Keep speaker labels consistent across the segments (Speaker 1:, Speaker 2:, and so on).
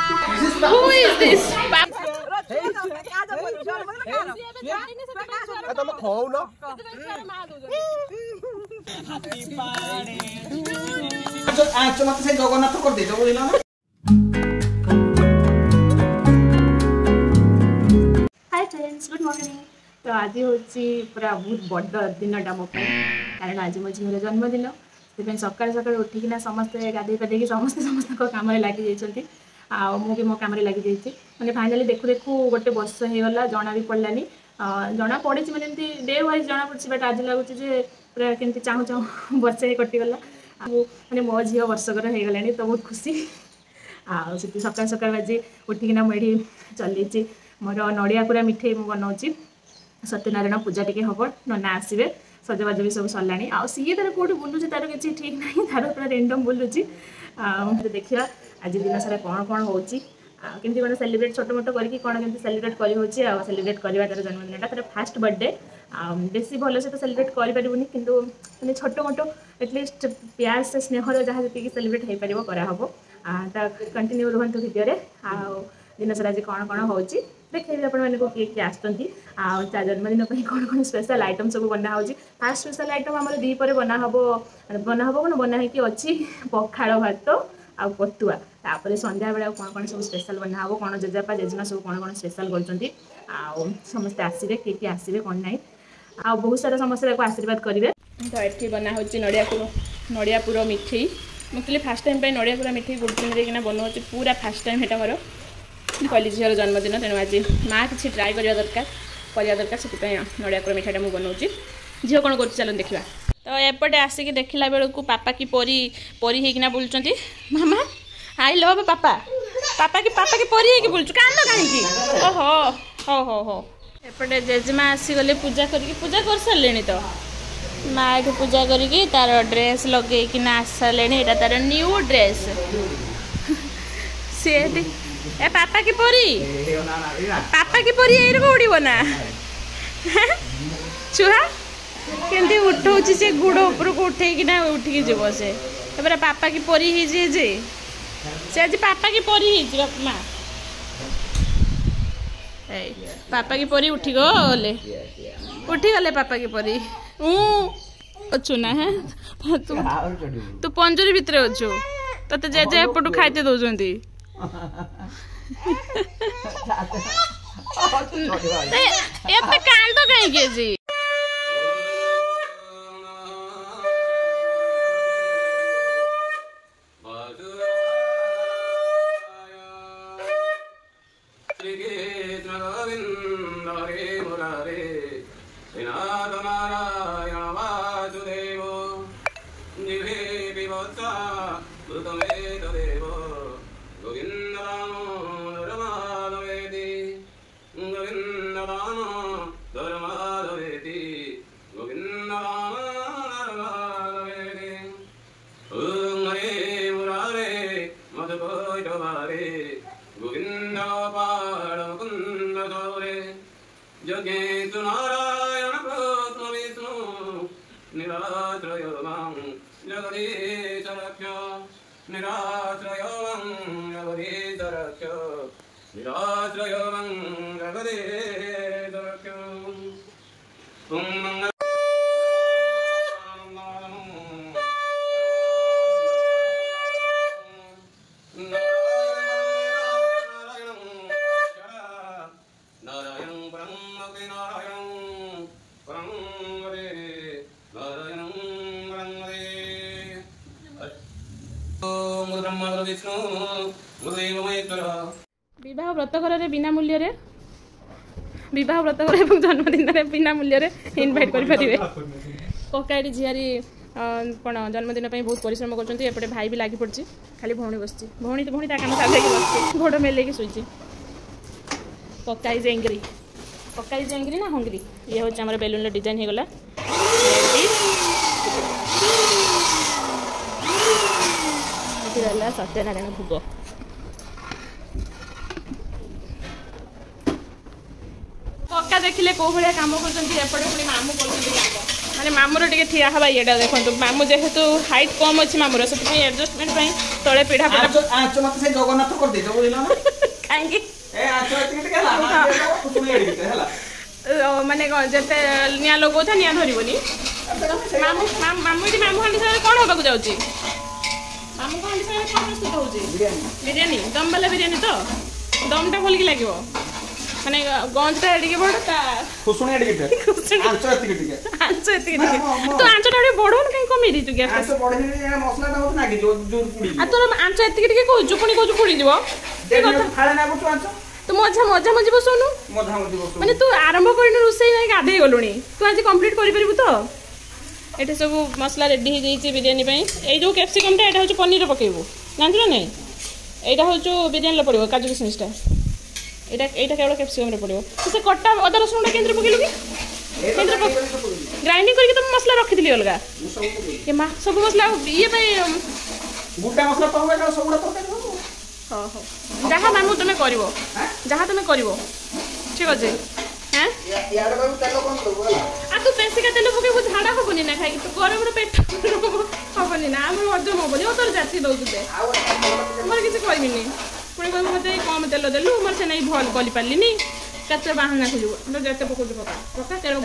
Speaker 1: Who is this?
Speaker 2: तुम खाओ ना आज मत से जगन्नाथ कर दे दो ना
Speaker 1: हाय फ्रेंड्स गुड मॉर्निंग। तो आज हूँ पूरा बहुत बड़ दिनटा मो कारण आज मो झीर जन्मदिन से सकाल सकाल उठिकिना समस्ते गाधे पाधे समस्ते समस्त कम लगी जाइए मुझे मो कम लगी जाइए मैंने फाइनाली देखु देखु गोटे वर्ष होगला जना भी पड़लानी जना पड़ी मैंने डे वाइज जना पड़ी बट आज लगुच पूरा केमती चाहूँ चाहूँ वर्ष कटिगला मैंने मो झी वर्षकर हो गला तो बहुत खुशी आती सकाल सकाल आज उठिकिना मुझे चलती मोर नड़िया पूरा मिठे बनाऊँगी सत्यनारायण पूजा टी हम नना आसवे सजबाज भी सब सरला सी तार कौट बुलूँ तार किसी ठीक ना तार पूरा रेंडम बुलूँ देखा आज दिन सारा कौन कौन होमती कौन सेलिब्रेट छोट मोट करके कौन केमती सेलिब्रेट कर सेलिब्रेट करवा तार जन्मदिनटा तार फास्ट बर्थडे बेसी भल से तो सेलिब्रेट करें कि मैंने छोट मोट एटलिस्ट प्यार से स्नेहर जहाँ जी सेलिब्रेट हो पार कराहब कंटिन्यू रुहतु भिडियो दिन सारा आज कौन कौन हो देखिए आपण किए किए आसती जन्मदिन कौन कौन स्पेशल आइटम सब बना फास्ट स्पेशल आइटम आम दीपर बनाहब कौन बना कि अच्छी पखाड़ भात आ पतुआ तापर संध्या बेला कौन कौन सब स्पेशल बनाहब कौन जेजेपा जेजेमा सब कौन कौन स्पेशल कर समस्ते आसवे किए आसवे कौन ना आ बहुत सारा समस्ते आशीर्वाद करेंगे। तो ये बना नड़िया पुर मिठे मुझे फास्ट टाइम नड़िया पुरा मिठे गुड़ चिनी बनाऊँ पूरा फास्ट टाइम यहाँ मोर कहली झीर जन्मदिन तेणु आज माँ किसी ट्राए करवा दरकार से नड़िया पुर मिठाटा मुझे बनाऊँ झील कौन कर चलो देखा। तो एपटे आसिक देखला बेलू पापा की परी परी होना बुलूँ मामा आई लव पापा पापा की परी होगी बुलूँ कांद कहीं ओहो हो हो हो एपटे जेजेमा आसीगले पूजा कर सारे तो माँ ये पूजा करी तार ड्रेस लगे आस सारे यहाँ तार न्यू ड्रेस सी ए पापा की परी ये उड़ब ना छुआ केमती उठाऊ से गुड़ उपर को उठेकिना उठिकी जीव से पापा की परी से आज पापा की परी माँ पापा की परी उठिगले पापा की परी अच्छु ना है तू पंजरी भितर अच्छु ते जेजे एपटू खाइते दौरान कांद कहीं जी विवाह व्रतघर बिना मूल्य विवाह व्रतघर और जन्मदिन बिना मूल्य इनभाइट करेंगे कका ये झीआरी कौन जन्मदिन बहुत परिश्रम करपटे भाई भी लगी पड़ी खाली भौणी बस भौणी तो भौणी काम साधे बस घोड़ मेल शुई कका इज एंग्री ना हंग्री ये हूँ आम बेलून डिजाइन हो गला सत्यनारायण भोग कक्का देखिले कौ भाया कम कर मामू कर माने मामूर टिके ठिया हवा येडा देखंतु मामू जेहेतु हाइट कम अछि मामूर से एडजस्टमेंट पई तळे पीढ़ा
Speaker 2: आंच आंच मत से जगन्नाथ कर दे जो बुझिलो ना
Speaker 1: काहेकि
Speaker 2: ए आंच एतिके हला कुसुम एडिके हला
Speaker 1: माने जते निया लोगो था निया धरिबोनी मामू मामू हांडी से कोन होबा को जाउची मामू हांडी से कोन प्रस्तुत होउची बिरयानी दम वाला बिरयानी तो दमटा भल की लागिवो माने गंजटा एडिके बडता
Speaker 2: कुसुम एडिके आंच एतिके
Speaker 1: तो आंचटा बडो बडोन कहीं कमी दी तू गैस
Speaker 2: आंच बढे मसला ना होत नागी जोर पुडी
Speaker 1: आ तो आंच एतिके कहू पुणी कहू पुडी दिबो
Speaker 2: फाळे ना बटु आंच
Speaker 1: तू मजा मजी बसोनु
Speaker 2: बसु
Speaker 1: माने तू आरंभ करिन रुसई नै गाधे गलुनी तू आज कंप्लीट करि परिबु तो एटे सब मसला रेडी हो जाइए बिरयानी ये जो कैप्सिकम टा हूँ पनीर पकेबू जानते ना नहीं यहाँ हूँ बिरयानी पड़ो काजू किशमिशटा यहाँ केवल कैप्सिकम पड़ो तो से कटा अदा रसुन के पकेलु कि ग्राइंडिंग करके तुम मसला रखी अलग ये माँ सब मसला ये
Speaker 2: गुटा मसला तो सब
Speaker 1: हाँ हाँ जहाँ मामू तुम्हें कर जहाँ तुम्हें कर ठीक अच्छे हाँ आ तू बेसिक तेल पकेबू झाड़ा हेनी ना खाई तू गरम पेट हेनी ना आम हजम हेनी तोर जाती दौते मोर किसी कहबी पुणी कह मत कम तेल देलु मोर से नहीं भल कर पार्ली कच बाहाना खोजू जिते पकड़ पका पका तेल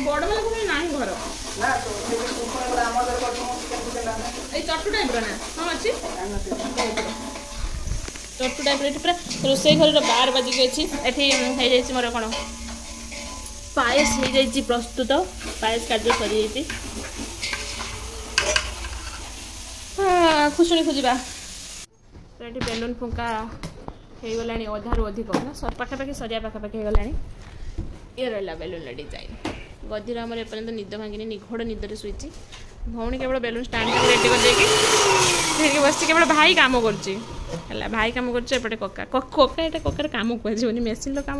Speaker 1: बड़ वाला कुछ ना घर चटू टाइप ना हाँ अच्छी चटू टाइप पूरा रोसई घर 12 बाजिक अच्छी एटी मोर कौन पायस हो जाइए प्रस्तुत पायस कार्य सरी खुशुणी खोजा तो ये बेलून फुंका हो गला अधारू अधिक ना पाखापाखि सरिया पाखापाखि हो गला ये रहा बेलून डिजाइन गदिर आमर एपर्यंत निद भांगी निघोड़ निदर शुई भौणी केवल बेलून स्टांड रेडी कर बस केवल भाई कम कर भाई कम करपटे कका कका ये ककार कम कह मेसीन काम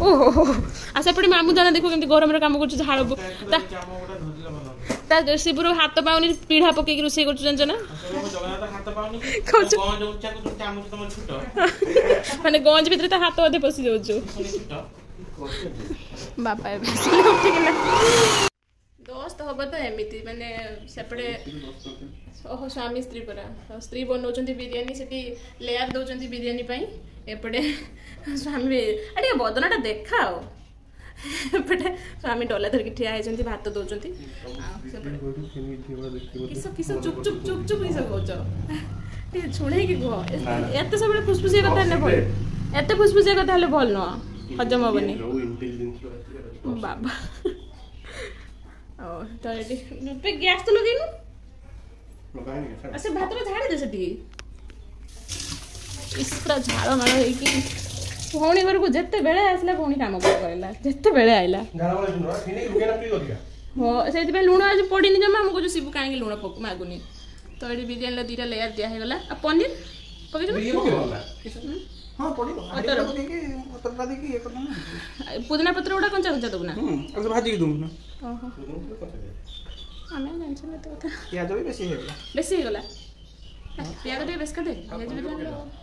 Speaker 1: ओहो आ सेपटे मामू दाना देखो केमती गरम कम कर झाड़ शिवर हाथ पाऊनी पीढ़ा पकईक रोषे कर ना माने गंज भितर हाथ अधे पशि जाऊ बापा दोस्त हम तो एमती माने सेपटे ओहो स्वामी स्त्री परा स्त्री बनाऊँ बिरियानी से लेयर दौरान बिरियानी एपटे स्वामी अरे बदनाटा देखा एपटे स्वामी डला धरिकी ठिया होती भात दौरान किस किस चुप चुप चुप चुप किस कह छुड़े कह एत सब फुसफुसिया कथा भल एत फुसफुसिया कथा भल नुह हजम हेनी बाबा तो गैस तो लगेनु से भात झाड़ी दे से पूरा झाड़ माड़ भौणी घर को जिते बेले आसला भौणी काम करला जिते बेले आइला हाँ से लुण आज पड़ी जमा आमको शिबू कहीं लुण पक मागुनी तो ये बिरियानी 2टा लेयर दिहगला आ पनीर पुदीना पत्र गुड़ा कंचा कंचा दबू ना
Speaker 2: भाजी दूँ
Speaker 1: आम जान
Speaker 2: प्याज भी बेसी
Speaker 1: होगला पियाज टे बेस कर दे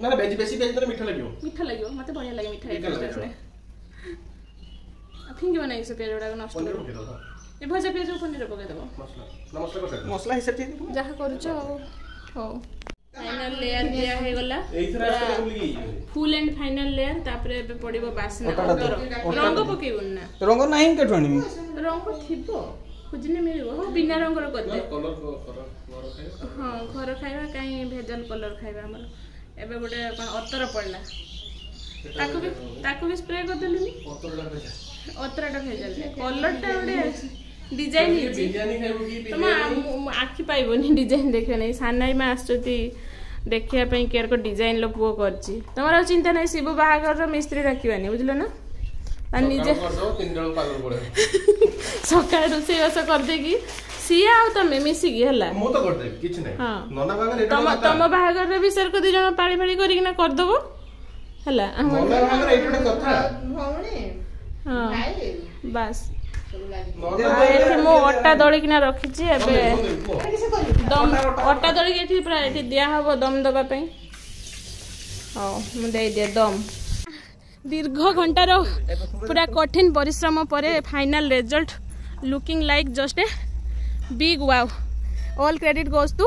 Speaker 2: ना बेजी बेसी बेजी तो मीठा लगे
Speaker 1: मत बढ़िया लगे मीठा फिंग नहीं से पियाज गुड़ा नष्ट ये भजा पियाज पनीर पकई देव
Speaker 2: मसला हिसाब
Speaker 1: जहाँ करुच हो फाइनल लेयर दिया हो गला फुल एंड फाइनल लेयर तापरे पे पड़िबो बासना रंग पकेबन ना
Speaker 2: रंग नाही केठो आनी
Speaker 1: रंग थिबो खुजने मिलबो हो बिना रंग रो करदे हां घर खाइबा काई भेजल कलर खाइबा हमर एबे गोटे कोन अतर पड़ला ताको भी स्प्रे कर देलुनी अतरटा भेजल कलरटा गोटे डिजाइन तुम आखि पाइबनी डिजाइन देखे नहीं सानाई में आसती देखापी केयर को डिजाइन लो पुओ कर तुम चिंता नहीं शिव बाहागर मिस्त्री रखवानी बुझल ना निजे सकाल रोसे बास करदे सी आ तमें मिसिकी है तुम बाहागर भी सर को 2 जन पाड़ी फाड़ी करदेव है बस मो अटा दलिकिना रखी दम अटा दलिक पूरा दिया हम दम दवाई हाँ मुझे दिए दम दीर्घ घंटार पूरा कठिन परिश्रम पर final result looking like just a big wow all credit goes to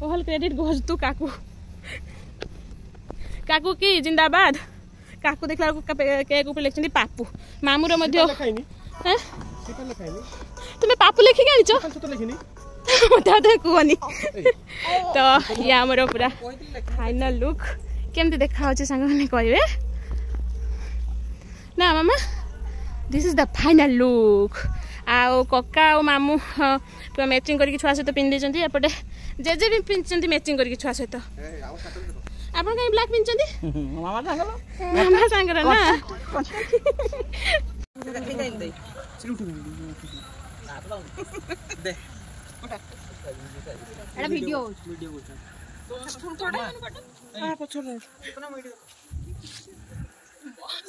Speaker 1: all credit goes to काकू काकू की जिंदाबाद काकू देखला केक ऊपर लिखछन पापू मामूर मध्य तुम्हें पापू लिखिक आनिछ मत कहनी तो ये आमर पूरा फाइनल लुक केमती देखा सांग मैंने कहे ना मामा this is the final look आओ कका और मामू मैचिंग करके छुआ सहित पिंधि एपटे जेजे भी पिंधि मैचिंग करके छुआ सहित आप कहीं ब्लैक पिंधि मामा सांगर ना वीडियो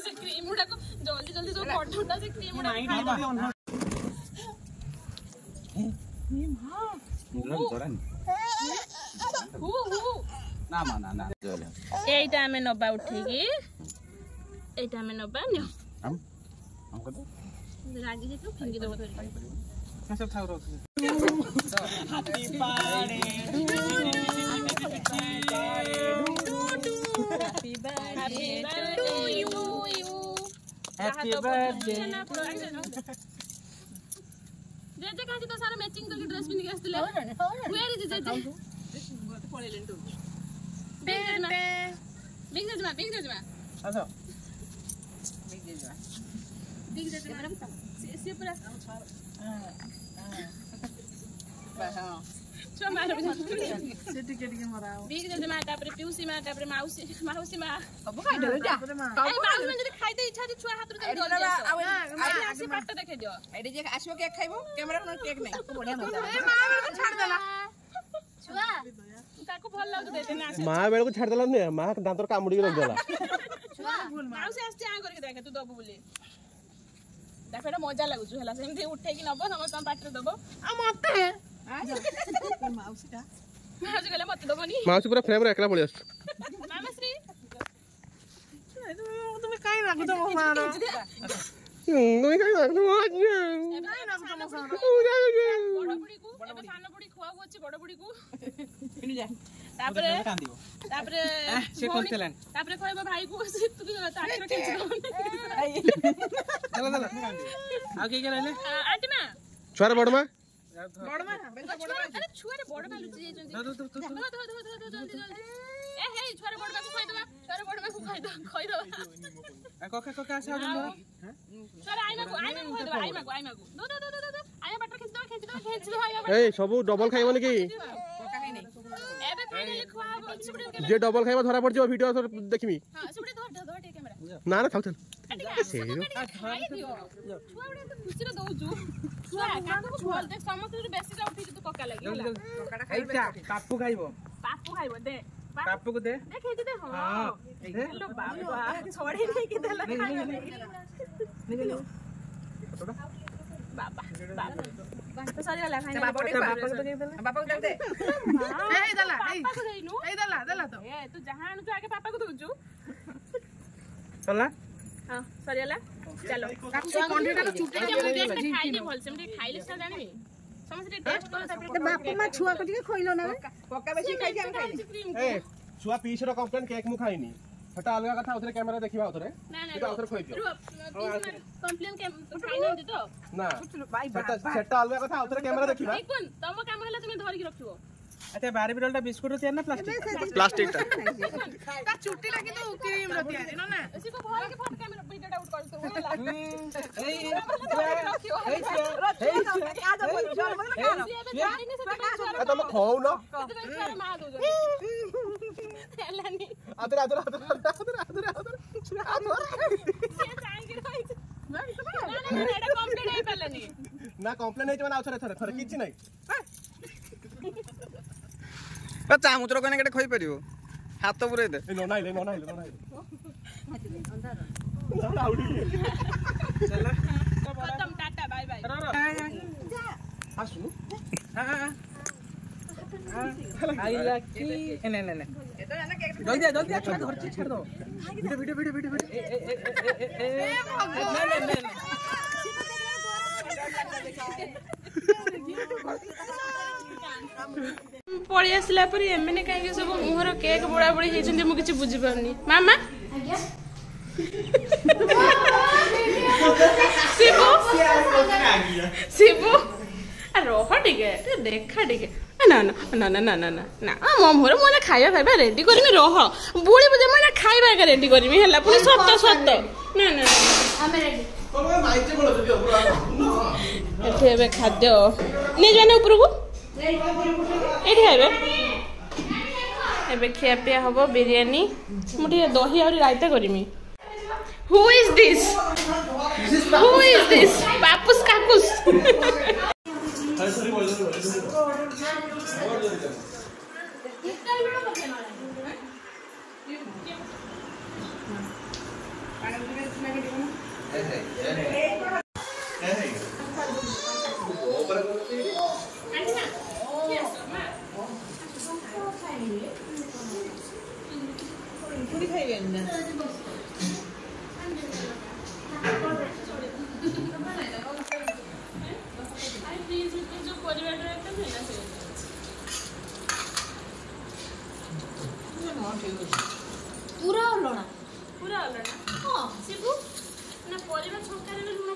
Speaker 1: से क्रीम उड़ा को जल्दी जल्दी जो पठौटा से क्रीम उड़ा एटा हमें नबा उठेगी एटा हमें नबा न्यो हम को तो रागी जे तो फिंगी दबो तो सब थाउ रो happy birthday Happy birthday to you. Happy birthday. जेजे काची तो सारा मैचिंग करके ड्रेस पिन के आस्तिले वेयर इज जेजे पळेलेन तो बिग जेजमा अच्छा बिग जेजमा से पूरा हां छो मारो से टिकट के मराओ बिग जेजमा तापर पिउसी मा तापर माउसी मा सब खाइ दो जा आई माउसी मन जदी खाइते इच्छा जे छुआ हाथ रे दे आई आसी पाट देखे दियो एडी जे आसो केक खाइबो कैमरा न केक नै बढ़िया मजा ए मां बेल को छाड़ देला छुआ ताको भल लाग देते ना मां बेल को छाड़ देला ने मां दांतर कामुडी रख देला छुआ माउसी आस्ते आ करके देखे तू दबो बोली देखा मजा लागुछु हला सेमती उठे कि नबो समस्त पाट रे दबो आ मते माउसी गले मत दबनी माउसी पूरा फ्रेम रे एकला पळि आस मामा श्री तुम काई लागु तो मारो तुम काई लागु तो काई लागु तो मारो बड़ बुडी को एबे सान बुडी खुआ को अछि बड़ बुडी को इनि जा तापरे से कोनतेलन तापरे कहबो भाई को तू ताकर खींच दो चला आ के रहले आंटी मां छोरा बड़ मां अरे छुआरे बड़ मां लुचि जाई जंदी जल्दी ए हे छुआरे बड़ मां को खाइ दबा छुआरे बड़ मां को खाइ दो कका आसा दो छुआरे आई मां को खाइ दबा आई मां को दो आया बटर खींच दो ए सब डबल खाइबो की कका खाइ नै एबे फाइनली खुआबो जे डबल खाइबो धरा पड़ जो वीडियो देखिमी हां सुबडे धर कैमरा ना थाउ चल से खाइ दियो छुआरे तो खुशी रे दउजु छुआ काको बोल देख समस्त बेसी जा उठी तू कका लागि ककाडा खाइबे पापू खाइबो दे पापू को दे देखे दे हां लो बाबा छोड़ी नहीं के देला खाइबे निकल बाबा तो सारी वाला खाइ बाबा को दे बाबा को दे ए दला तो ए तू जहां तू आगे पापा को दोजु चला हां सारी वाला चलो कंडीटा को चुटे खाइ दे भल से खाइले से जानि समस्त टेस्ट कर बापा मा छुआ को ଟିକେ खोइलो ना पक्का बेसी खाइ के खाइ ए छुआ पीस रो कंप्लेंट केक मु खाइनी हटा अलगा कथा उधर कैमरा देखिबा उधर ना उधर खोइ दियो कंप्लेंट के खाइ न दे तो ना सेटा अलगा कथा उधर कैमरा देखिबा देखुन तम काम हला तुमे धरि के रखिबो अते बारे बिरलटा बिस्कुट होती है ना प्लास्टिक का चुट्टी लगी तो क्रीम रहती है ना इसी को भर के फट कैमरा वीडियो आउट कर दो तुम खाओ ना ना कंप्लेन थोड़े किसी नहीं चामुचर कने केटे खई परियो हाथ पुरे दे नो नाइले चला खत्म टाटा बाय बाय आसु हां आई लकी ने
Speaker 2: जल्दी जल्दी छोड़ दो छेड़ दो वीडियो वीडियो वीडियो
Speaker 1: पळी आसला पर एमने काहे सब मुहर केक बड़ा बड़ी हे मु किछि बुझी पारनी मामा शिबू शिबू रह टिके देखा टिके ना ना ना ना ना ना ना मो मुहर मोला खाଇବା फाइबा रेडी करमी रह बुड़ी बुझे मोला खाଇବା का रेडी करमी हला पुनी सत्त सत्त ना ना हम रेडी एठे खाद्य नहीं जाने ऊपर को एबे खिया पिया हम बिरियानी मुझे दही और रायता करमी हु इज दिस पापुस काकुस
Speaker 3: पूरी खाइबे ना
Speaker 1: पूरा अलना हां शिबू ना परिवा छक्का रे